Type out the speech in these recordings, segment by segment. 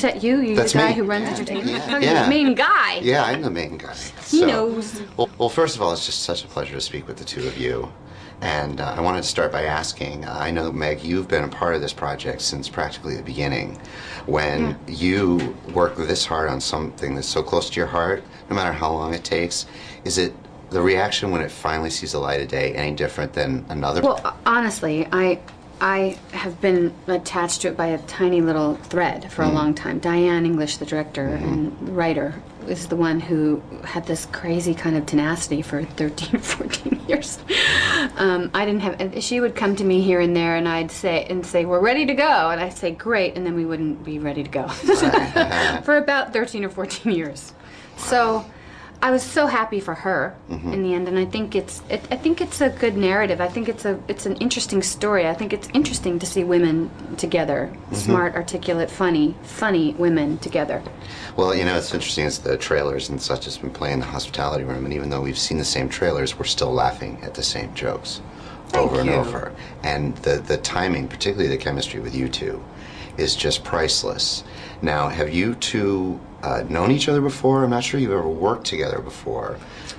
Is that you? You're That's the guy me. who runs entertainment? Yeah. Oh, you're the main guy. Yeah, I'm the main guy. He knows. Well, first of all, it's just such a pleasure to speak with the two of you. And I wanted to start by asking, I know, Meg, you've been a part of this project since practically the beginning. When you work this hard on something that's so close to your heart, no matter how long it takes, is it the reaction when it finally sees the light of day any different than another? Well, honestly, I have been attached to it by a tiny little thread for a long time. Diane English, the director and writer, is the one who had this crazy kind of tenacity for 13, 14 years. I didn't have. She would come to me here and there, and I'd say, "We're ready to go," and I'd say, "Great," and then we wouldn't be ready to go for about 13 or 14 years. So I was so happy for her in the end, and I think it's a good narrative. I think it's an interesting story. I think it's interesting to see women together, smart, articulate, funny women together. Well, you know, it's interesting as the trailers and such has been playing in the hospitality room, and even though we've seen the same trailers, we're still laughing at the same jokes over and over. And the timing, particularly the chemistry with you two, is just priceless. Now, have you two known each other before? I'm not sure you've ever worked together before,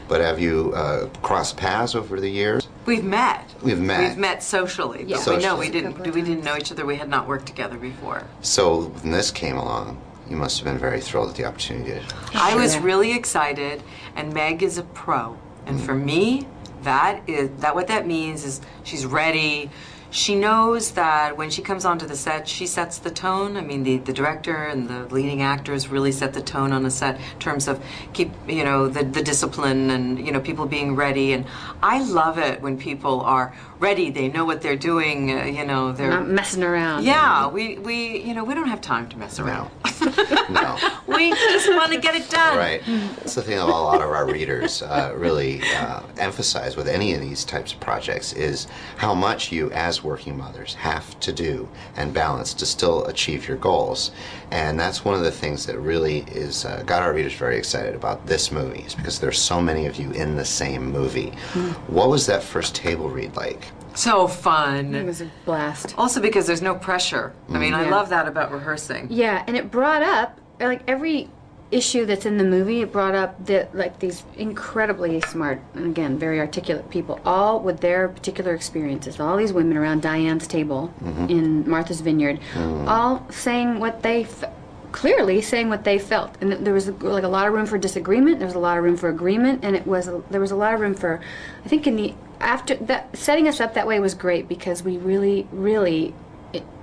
but have you crossed paths over the years? We've met. We've met socially. Yeah. But we didn't know each other. We had not worked together before. So when this came along, you must have been very thrilled at the opportunity. I was really excited, and Meg is a pro. And for me, what that means is she's ready. She knows that when she comes onto the set, she sets the tone. I mean, the director and the leading actors really set the tone on the set in terms of the discipline and people being ready. And I love it when people are ready. They know what they're doing. They're not messing around. Yeah, we don't have time to mess around. No. We just want to get it done. Right. That's the thing that a lot of our readers really emphasize with any of these types of projects is how much you, as working mothers, have to do and balance to still achieve your goals. And that's one of the things that really is got our readers very excited about this movie, is because there's so many of you in the same movie. What was that first table read like? So fun. It was a blast. Also because there's no pressure. I mean, I love that about rehearsing. Yeah, and it brought up, like, every issue that's in the movie, it brought up these incredibly smart and, again, very articulate people, all with their particular experiences. All these women around Diane's table in Martha's Vineyard, all saying what they clearly saying what they felt. And there was like a lot of room for disagreement, there was a lot of room for agreement, and there was a lot of room for, I think, after that, setting us up that way was great, because we really, really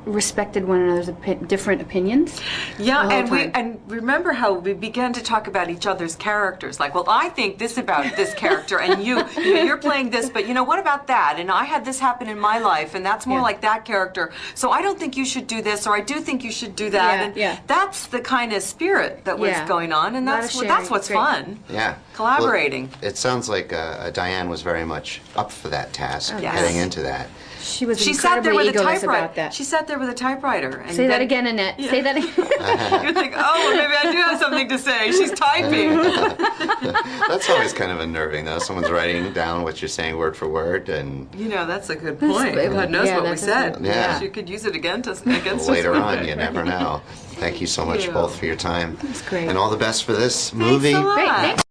respected one another's different opinions. Yeah, and remember how we began to talk about each other's characters. Like, well, I think this about this character, and you're playing this, but what about that? And I had this happen in my life, and that's more like that character. So I don't think you should do this, or I do think you should do that. And that's the kind of spirit that was going on, and that's what's fun. Yeah. Collaborating. Well, it sounds like Diane was very much up for that task, heading into that. She was sat there with a egoless typewriter. about that. She sat there with a typewriter. And Say that again, Annette. Yeah. Say that again. You think, oh, maybe I do have something to say. She's typing. That's always kind of unnerving, though. Someone's writing down what you're saying word for word, and that's a good point. God knows what we said. Yeah. You could use it against us later on. You never know. Thank you so much, both, for your time. That's great. And all the best for this movie. Thanks a lot. Great. Thanks.